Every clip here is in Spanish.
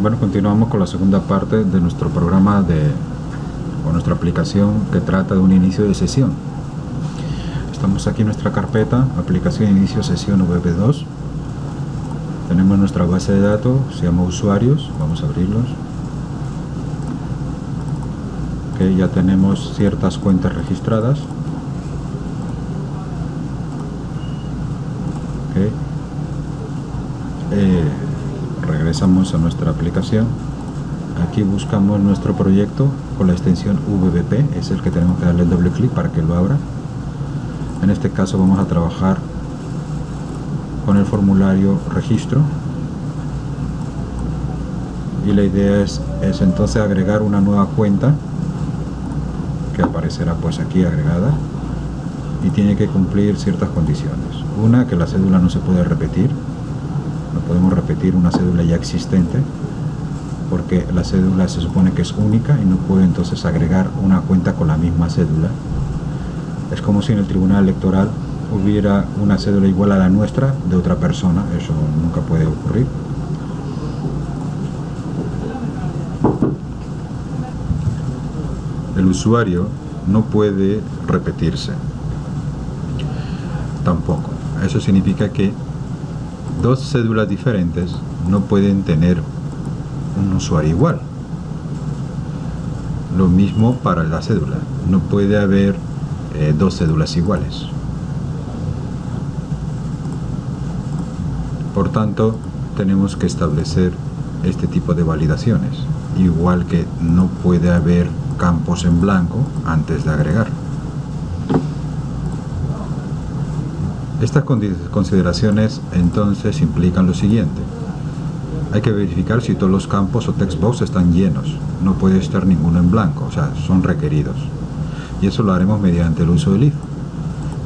Bueno, continuamos con la segunda parte de nuestro programa o nuestra aplicación que trata de un inicio de sesión. Estamos aquí en nuestra carpeta, aplicación inicio sesión VB2. Tenemos nuestra base de datos, se llama usuarios, vamos a abrirlos. Okay, ya tenemos ciertas cuentas registradas. Okay. Regresamos a nuestra aplicación. Aquí buscamos nuestro proyecto con la extensión VBP, es el que tenemos que darle el doble clic para que lo abra. En este caso vamos a trabajar con el formulario registro y la idea es entonces agregar una nueva cuenta que aparecerá pues aquí agregada y tiene que cumplir ciertas condiciones. Una, que la cédula no se puede repetir. No podemos repetir una cédula ya existente porque la cédula se supone que es única y no puede entonces agregar una cuenta con la misma cédula. Es como si en el tribunal electoral hubiera una cédula igual a la nuestra de otra persona. Eso nunca puede ocurrir. El usuario no puede repetirse tampoco. Eso significa que dos cédulas diferentes no pueden tener un usuario igual. Lo mismo para la cédula. No puede haber dos cédulas iguales. Por tanto, tenemos que establecer este tipo de validaciones. Igual que no puede haber campos en blanco antes de agregar. Estas consideraciones entonces implican lo siguiente. Hay que verificar si todos los campos o text box están llenos. No puede estar ninguno en blanco, o sea, son requeridos. Y eso lo haremos mediante el uso del if.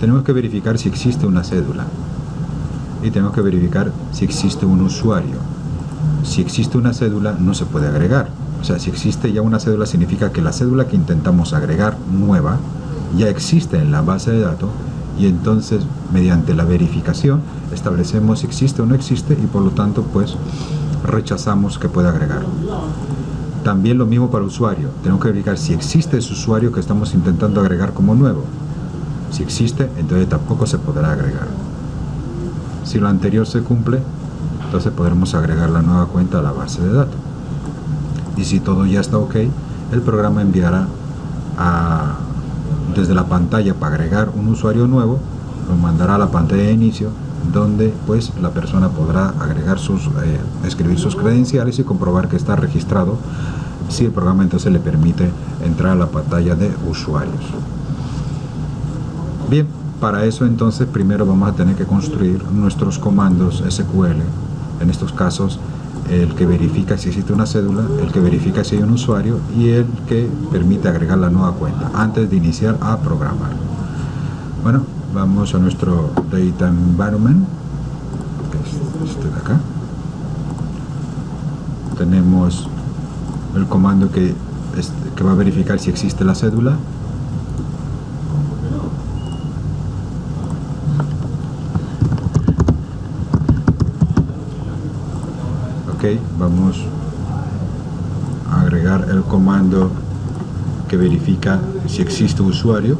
Tenemos que verificar si existe una cédula. Y tenemos que verificar si existe un usuario. Si existe una cédula, no se puede agregar. O sea, si existe ya una cédula, significa que la cédula que intentamos agregar nueva ya existe en la base de datos. Y entonces, mediante la verificación, establecemos si existe o no existe y por lo tanto, pues, rechazamos que pueda agregar. También lo mismo para el usuario. Tenemos que verificar si existe ese usuario que estamos intentando agregar como nuevo. Si existe, entonces tampoco se podrá agregar. Si lo anterior se cumple, entonces podremos agregar la nueva cuenta a la base de datos. Y si todo ya está ok, el programa enviará desde la pantalla para agregar un usuario nuevo, lo mandará a la pantalla de inicio, donde pues la persona podrá agregar escribir sus credenciales y comprobar que está registrado, si el programa entonces le permite entrar a la pantalla de usuarios. Bien, para eso entonces primero vamos a tener que construir nuestros comandos SQL, en estos casos el que verifica si existe una cédula, el que verifica si hay un usuario y el que permite agregar la nueva cuenta antes de iniciar a programar. Bueno, vamos a nuestro Data Environment, que es este de acá. Tenemos el comando que va a verificar si existe la cédula. Vamos a agregar el comando que verifica si existe usuario.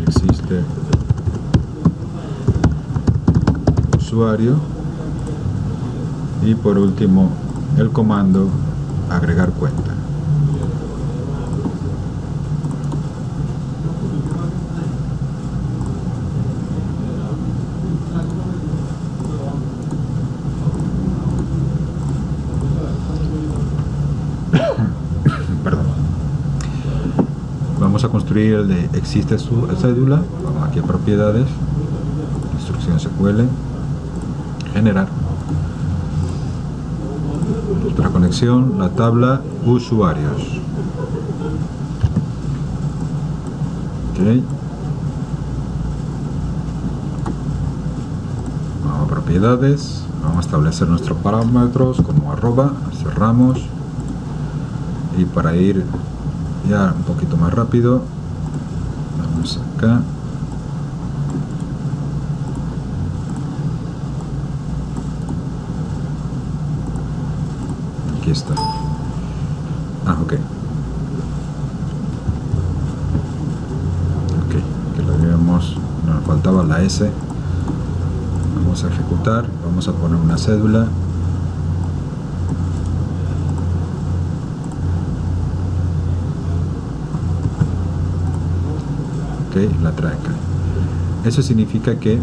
Existe usuario. Y por último, el comando agregar cuenta. Perdón. Vamos a construir el de existe su cédula. Vamos aquí a propiedades, instrucción SQL, generar nuestra conexión, la tabla usuarios. Okay. Vamos a propiedades, vamos a establecer nuestros parámetros como arroba, cerramos. Y para ir ya un poquito más rápido, vamos acá, está. Ah, ok. Ok, que lo habíamos, nos faltaba la S. Vamos a ejecutar, vamos a poner una cédula. Ok, la trae acá. Eso significa que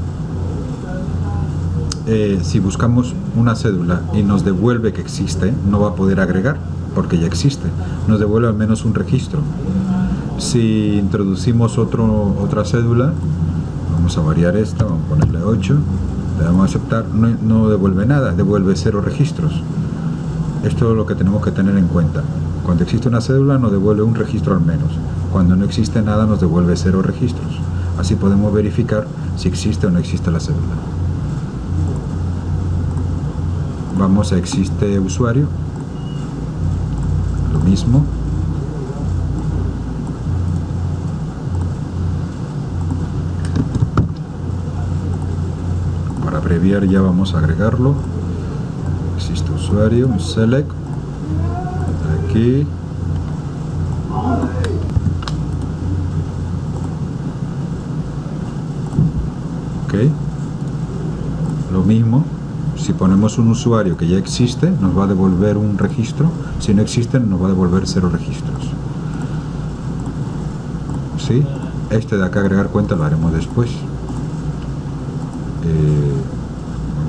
si buscamos una cédula y nos devuelve que existe, no va a poder agregar porque ya existe. Nos devuelve al menos un registro. Si introducimos otra cédula, vamos a variar esta, vamos a ponerle 8, le damos a aceptar, no devuelve nada, devuelve 0 registros. Esto es lo que tenemos que tener en cuenta. Cuando existe una cédula nos devuelve un registro al menos. Cuando no existe nada nos devuelve 0 registros. Así podemos verificar si existe o no existe la cédula. Vamos a existe usuario, lo mismo. Para abreviar ya vamos a agregarlo. Existe usuario, un select, aquí. Ok, lo mismo. Si ponemos un usuario que ya existe, nos va a devolver un registro. Si no existe, nos va a devolver 0 registros. ¿Sí? Este de acá, agregar cuenta, lo haremos después.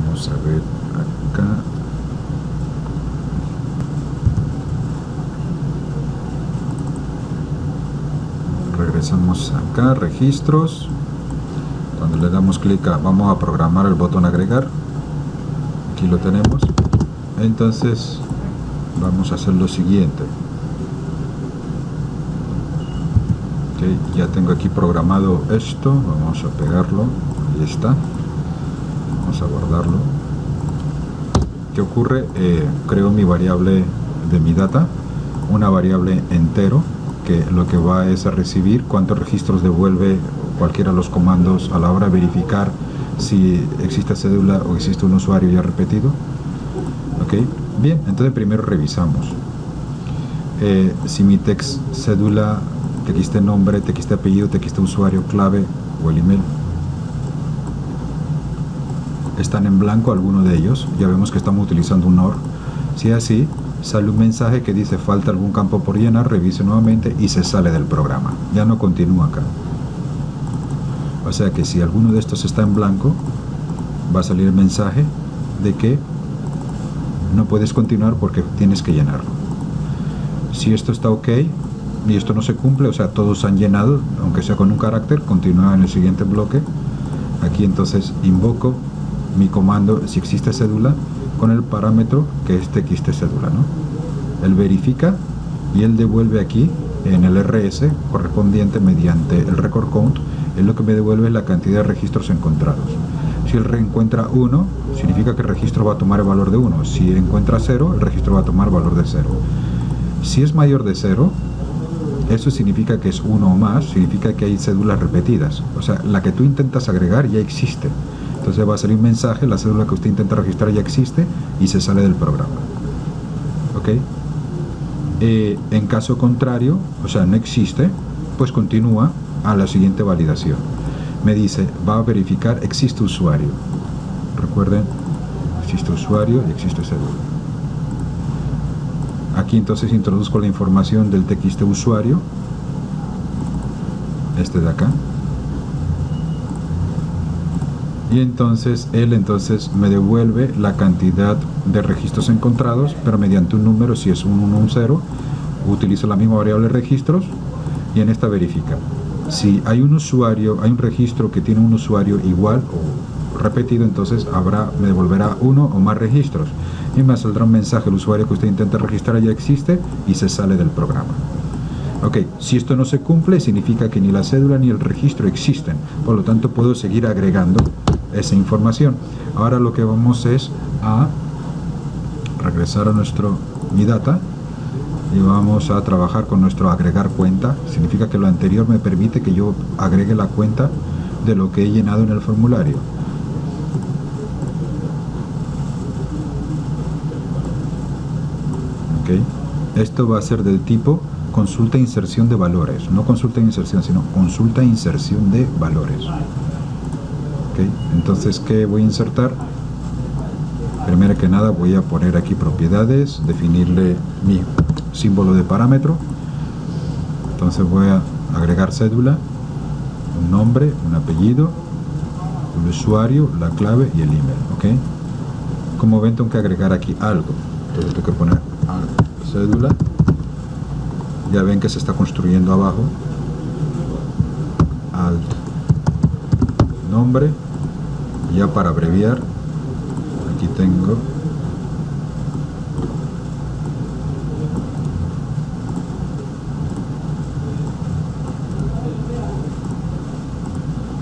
Vamos a ver acá. Regresamos acá, registros. Cuando le damos clic a, vamos a programar el botón agregar. Aquí lo tenemos. Entonces vamos a hacer lo siguiente. Okay, ya tengo aquí programado esto. Vamos a pegarlo. Ahí está. Vamos a guardarlo. ¿Qué ocurre? Creo mi variable de mi data, una variable entero, que lo que va es a recibir cuántos registros devuelve cualquiera de los comandos a la hora de verificar si existe cédula o existe un usuario ya repetido. Ok, bien, entonces primero revisamos si mi text cédula, txt nombre, txt apellido, txt usuario, clave o el email están en blanco, alguno de ellos. Ya vemos que estamos utilizando un OR. Si es así, sale un mensaje que dice falta algún campo por llenar, revise nuevamente y se sale del programa, ya no continúa acá. O sea que si alguno de estos está en blanco, va a salir el mensaje de que no puedes continuar porque tienes que llenarlo. Si esto está ok y esto no se cumple, o sea, todos han llenado, aunque sea con un carácter, continúa en el siguiente bloque. Aquí entonces invoco mi comando si existe cédula con el parámetro que es txt cédula, ¿no? Él verifica y él devuelve aquí en el RS correspondiente mediante el record count. Es lo que me devuelve la cantidad de registros encontrados. Si él reencuentra 1, significa que el registro va a tomar el valor de 1. Si encuentra 0, el registro va a tomar el valor de 0. Si es mayor de 0, eso significa que es 1 o más, significa que hay cédulas repetidas. O sea, la que tú intentas agregar ya existe. Entonces va a salir un mensaje, la cédula que usted intenta registrar ya existe y se sale del programa. ¿Ok? En caso contrario, o sea, no existe, pues continúa a la siguiente validación. Me dice, va a verificar existe usuario. Recuerden, existe usuario y existe cédula. Aquí entonces introduzco la información del txt usuario, este de acá. Y entonces él me devuelve la cantidad de registros encontrados, pero mediante un número. Si es un 1 o un 0, utilizo la misma variable registros y en esta verifica. Si hay un usuario, hay un registro que tiene un usuario igual o repetido, entonces me devolverá 1 o más registros y me saldrá un mensaje: el usuario que usted intenta registrar ya existe, y se sale del programa. Ok, si esto no se cumple, significa que ni la cédula ni el registro existen, por lo tanto puedo seguir agregando esa información. Ahora lo que vamos es a regresar a mi data y vamos a trabajar con nuestro agregar cuenta. Significa que lo anterior me permite que yo agregue la cuenta de lo que he llenado en el formulario. Esto va a ser del tipo consulta e inserción de valores, no consulta e inserción, sino consulta e inserción de valores. Entonces, ¿qué voy a insertar? Primero que nada voy a poner aquí propiedades, definirle mi símbolo de parámetro. Entonces voy a agregar cédula, un nombre, un apellido, el usuario, la clave y el email. Como ven, tengo que agregar aquí algo. Entonces tengo que poner cédula. Ya ven que se está construyendo abajo. Alt nombre. Ya para abreviar, aquí tengo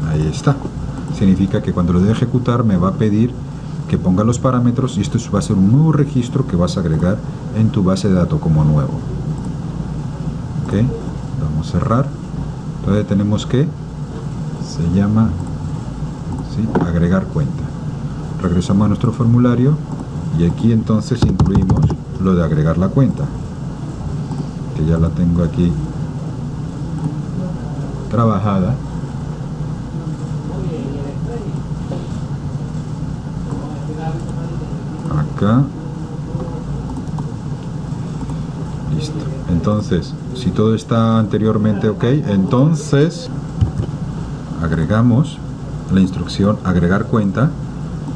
ahí está. Significa que cuando lo dé ejecutar me va a pedir que ponga los parámetros y esto va a ser un nuevo registro que vas a agregar en tu base de datos como nuevo. Vamos a cerrar. Entonces tenemos que se llama agregar cuenta. Regresamos a nuestro formulario y aquí entonces incluimos lo de agregar la cuenta, que ya la tengo aquí trabajada. Acá. Listo. Entonces, si todo está anteriormente ok, entonces agregamos la instrucción agregar cuenta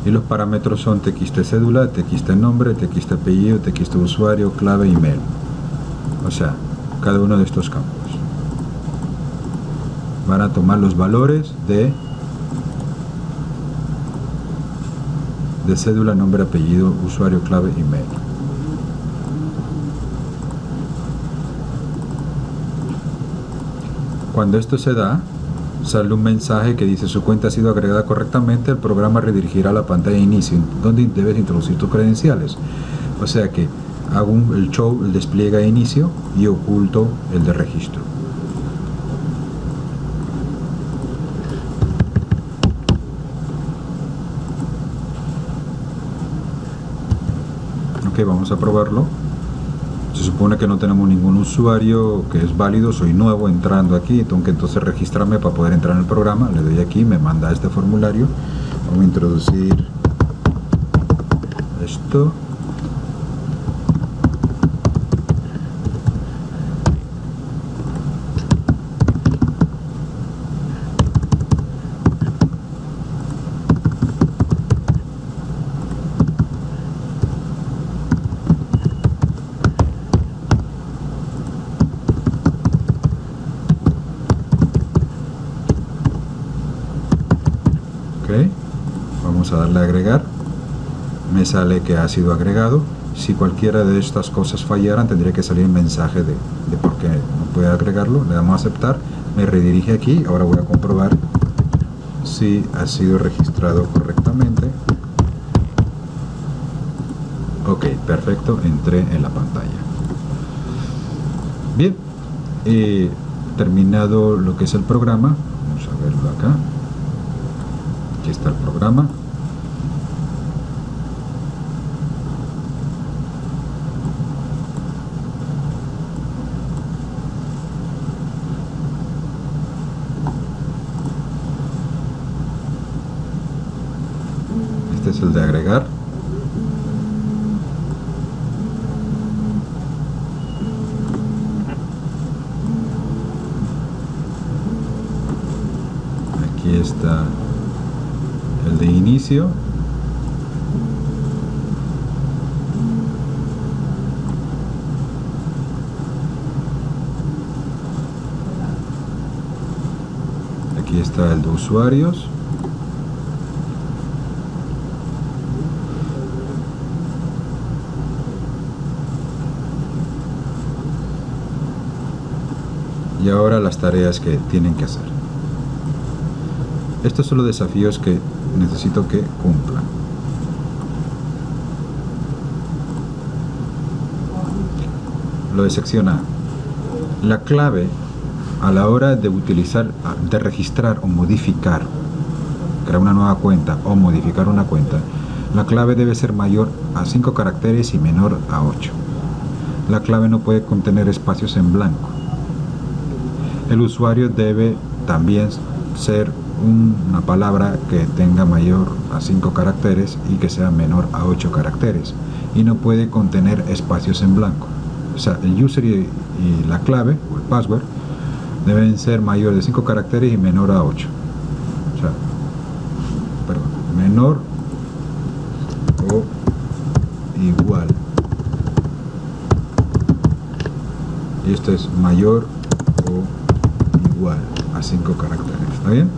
y los parámetros son txt cédula, txt nombre, txt apellido, txt usuario, clave, email. O sea, cada uno de estos campos van a tomar los valores de cédula, nombre, apellido, usuario, clave, email. Cuando esto se da, sale un mensaje que dice su cuenta ha sido agregada correctamente, el programa redirigirá la pantalla de inicio donde debes introducir tus credenciales. O sea que hago el despliegue de inicio y oculto el de registro. Vamos a probarlo. Se supone que no tenemos ningún usuario que es válido, soy nuevo entrando aquí, tengo que entonces registrarme para poder entrar en el programa. Le doy aquí, me manda este formulario. Vamos a introducir esto. Vamos a darle a agregar. Me sale que ha sido agregado. Si cualquiera de estas cosas fallaran, tendría que salir un mensaje de por qué no puede agregarlo. Le damos a aceptar, me redirige aquí. Ahora voy a comprobar si ha sido registrado correctamente. Ok, perfecto, entré en la pantalla. Bien, terminado lo que es el programa. Vamos a verlo acá. Aquí está el programa. Este es el de agregar. Aquí está el de inicio. Aquí está el de usuarios. Y ahora las tareas que tienen que hacer. Estos son los desafíos que necesito que cumplan. Lo de sección A. La clave a la hora de utilizar, de registrar o modificar, crear una nueva cuenta o modificar una cuenta, la clave debe ser mayor a 5 caracteres y menor a 8. La clave no puede contener espacios en blanco. El usuario debe también ser una palabra que tenga mayor a 5 caracteres y que sea menor a 8 caracteres. Y no puede contener espacios en blanco. O sea, el user y la clave, o el password, deben ser mayor de 5 caracteres y menor a 8. O sea, perdón, menor o igual. Y esto es mayor o igual a 5 caracteres. ¿Está bien?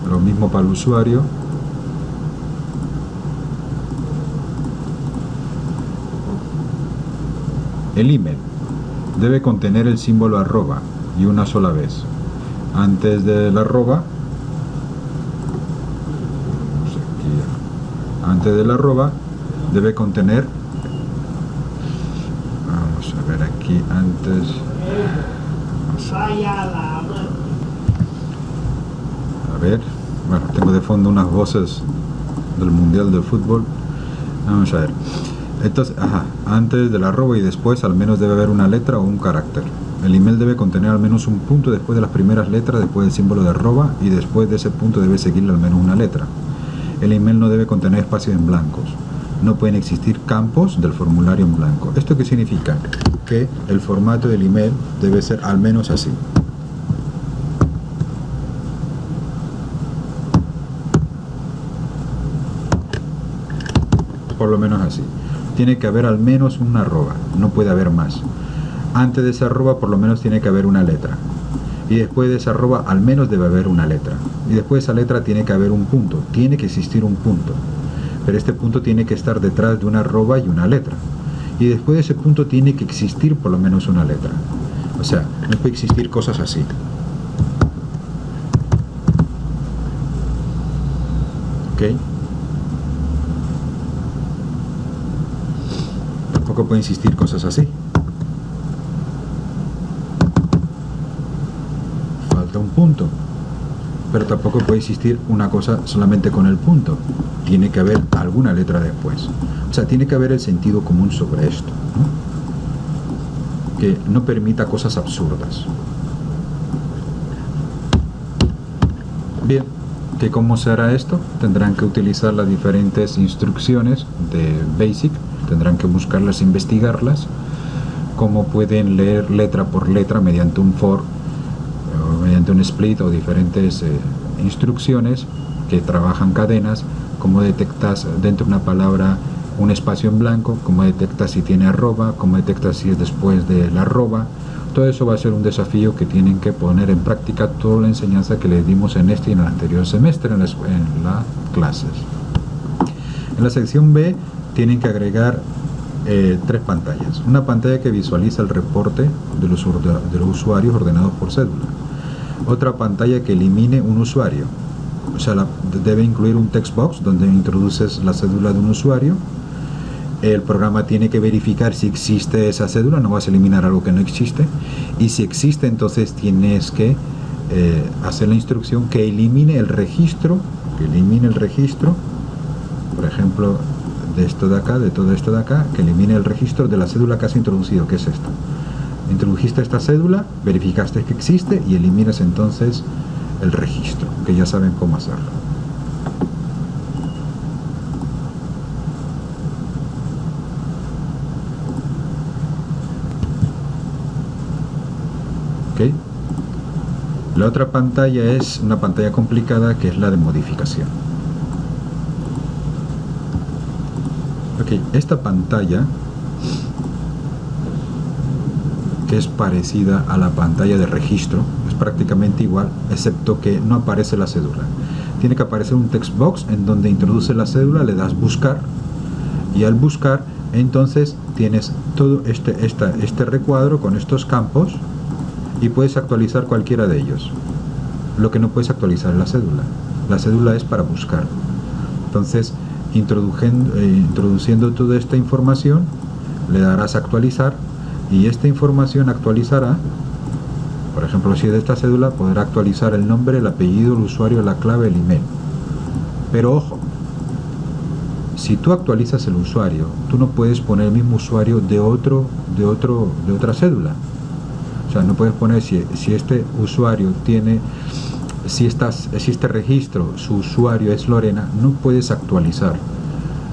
Lo mismo para el usuario. El email debe contener el símbolo arroba y una sola vez. Antes del arroba, antes del arroba debe contener, vamos a ver aquí, antes, a ver, bueno, tengo de fondo unas voces del Mundial del Fútbol. Vamos a ver. Entonces, antes del arroba y después al menos debe haber una letra o un carácter. El email debe contener al menos un punto después de las primeras letras, después del símbolo de arroba, y después de ese punto debe seguirle al menos una letra. El email no debe contener espacios en blancos. No pueden existir campos del formulario en blanco. ¿Esto qué significa? Que el formato del email debe ser al menos así. Por lo menos así. Tiene que haber al menos una arroba, no puede haber más. Antes de esa arroba por lo menos tiene que haber una letra. Y después de esa arroba al menos debe haber una letra. Y después de esa letra tiene que haber un punto. Tiene que existir un punto. Pero este punto tiene que estar detrás de una arroba y una letra. Y después de ese punto tiene que existir por lo menos una letra. O sea, no puede existir cosas así. ¿Ok? Tampoco puede existir cosas así. Falta un punto. Pero tampoco puede existir una cosa solamente con el punto. Tiene que haber alguna letra después. O sea, tiene que haber el sentido común sobre esto, ¿no? Que no permita cosas absurdas. Bien, ¿que cómo se hará esto? Tendrán que utilizar las diferentes instrucciones de BASIC. Tendrán que buscarlas e investigarlas. Cómo pueden leer letra por letra mediante un for, o mediante un split o diferentes instrucciones que trabajan cadenas. Cómo detectas dentro de una palabra un espacio en blanco, cómo detectas si tiene arroba, cómo detectas si es después de la arroba. Todo eso va a ser un desafío que tienen que poner en práctica toda la enseñanza que les dimos en este y en el anterior semestre en las clases. En la sección B tienen que agregar 3 pantallas. Una pantalla que visualiza el reporte de los usuarios ordenados por cédula. Otra pantalla que elimine un usuario. O sea, debe incluir un text box donde introduces la cédula de un usuario. El programa tiene que verificar si existe esa cédula, no vas a eliminar algo que no existe. Y si existe, entonces tienes que hacer la instrucción que elimine el registro, por ejemplo, de esto de acá, de todo esto de acá, que elimine el registro de la cédula que has introducido, que es esta. Introdujiste esta cédula, verificaste que existe y eliminas entonces el registro, que ya saben cómo hacerlo. ¿Ok? La otra pantalla es una pantalla complicada, que es la de modificación. Ok, esta pantalla, que es parecida a la pantalla de registro, es prácticamente igual, excepto que no aparece la cédula. Tiene que aparecer un text box en donde introduces la cédula, le das buscar, y al buscar entonces tienes todo este recuadro con estos campos y puedes actualizar cualquiera de ellos. Lo que no puedes actualizar es la cédula. La cédula es para buscar. Entonces, introduciendo toda esta información, le darás a actualizar y esta información actualizará. Por ejemplo, si es de esta cédula, podrá actualizar el nombre, el apellido, el usuario, la clave, el email. Pero ojo, si tú actualizas el usuario, tú no puedes poner el mismo usuario de otra cédula. O sea, no puedes poner si este usuario tiene, si este registro, su usuario es Lorena, no puedes actualizar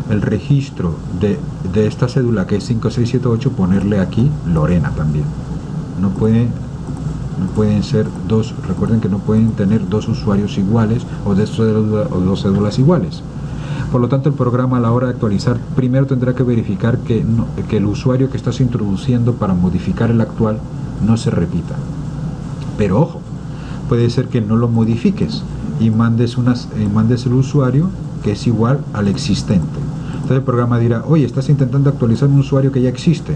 el registro de esta cédula que es 5678, ponerle aquí Lorena también. No pueden ser dos, recuerden que no pueden tener dos usuarios iguales o dos cédulas iguales. Por lo tanto, el programa a la hora de actualizar primero tendrá que verificar que el usuario que estás introduciendo para modificar el actual no se repita. Pero ojo, puede ser que no lo modifiques y mandes el usuario que es igual al existente. Entonces el programa dirá, oye, estás intentando actualizar un usuario que ya existe.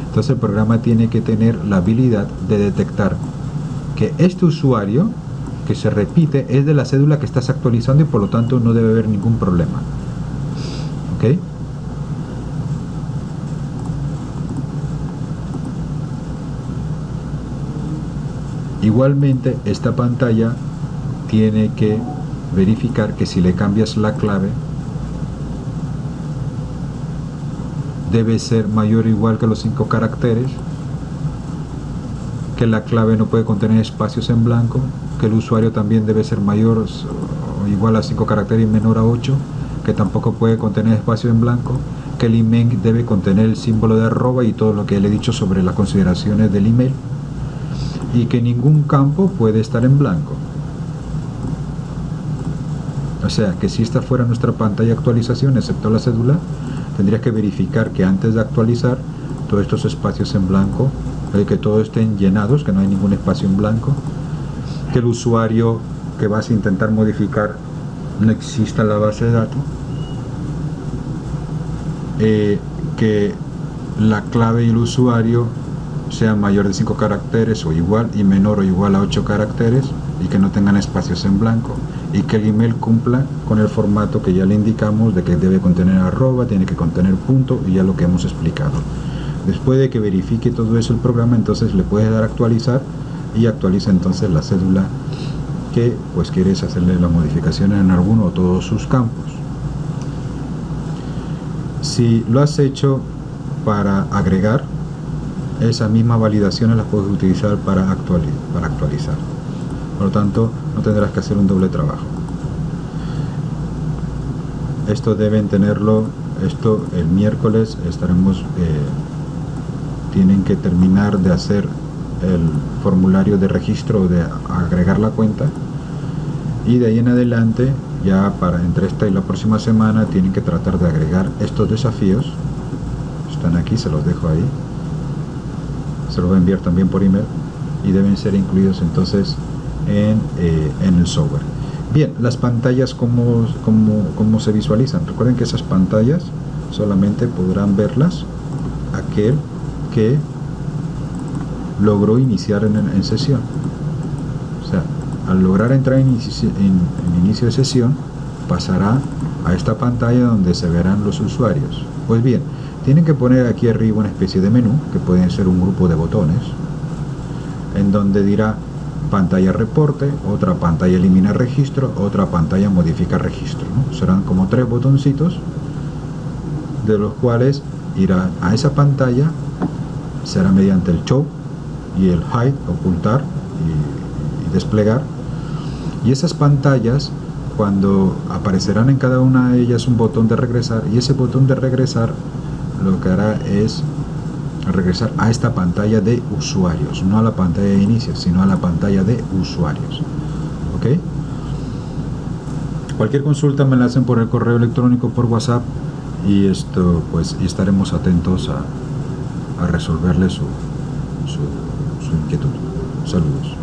Entonces el programa tiene que tener la habilidad de detectar que este usuario que se repite es de la cédula que estás actualizando y por lo tanto no debe haber ningún problema. ¿Ok? Igualmente, esta pantalla tiene que verificar que si le cambias la clave debe ser mayor o igual que los 5 caracteres, que la clave no puede contener espacios en blanco, que el usuario también debe ser mayor o igual a 5 caracteres y menor a 8, que tampoco puede contener espacio en blanco, que el email debe contener el símbolo de arroba y todo lo que le he dicho sobre las consideraciones del email, y que ningún campo puede estar en blanco. O sea, que si esta fuera nuestra pantalla de actualización, excepto la cédula, tendrías que verificar que antes de actualizar todos estos espacios en blanco, que todos estén llenados, que no hay ningún espacio en blanco, que el usuario que vas a intentar modificar no exista en la base de datos, que la clave y el usuario sean mayor de 5 caracteres o igual, y menor o igual a 8 caracteres, y que no tengan espacios en blanco, y que el email cumpla con el formato que ya le indicamos de que debe contener arroba, tiene que contener punto, y ya lo que hemos explicado. Después de que verifique todo eso el programa, entonces le puedes dar a actualizar y actualiza entonces la cédula que pues quieres hacerle las modificaciones en alguno o todos sus campos. Si lo has hecho para agregar, esa misma validación las puedes utilizar para actualizar. Por lo tanto, no tendrás que hacer un doble trabajo. Esto deben tenerlo, el miércoles estaremos, tienen que terminar de hacer el formulario de registro, de agregar la cuenta, y de ahí en adelante, ya entre esta y la próxima semana, tienen que tratar de agregar estos desafíos. Están aquí, se los dejo ahí. Se los voy a enviar también por email y deben ser incluidos entonces en el software. Bien, las pantallas, ¿cómo se visualizan? Recuerden que esas pantallas solamente podrán verlas aquel que logró iniciar en sesión. O sea, al lograr entrar en inicio de sesión, pasará a esta pantalla donde se verán los usuarios. Pues bien, tienen que poner aquí arriba una especie de menú, que pueden ser un grupo de botones, en donde dirá pantalla reporte, otra pantalla elimina registro, otra pantalla modifica registro, ¿no? Serán como 3 botoncitos, de los cuales irá a esa pantalla, será mediante el show y el hide, ocultar y desplegar, y esas pantallas, cuando aparecerán en cada una de ellas un botón de regresar, y ese botón de regresar lo que hará es regresar a esta pantalla de usuarios, no a la pantalla de inicio, sino a la pantalla de usuarios. ¿Ok? Cualquier consulta me la hacen por el correo electrónico, por WhatsApp, y pues estaremos atentos a resolverle su inquietud. Saludos.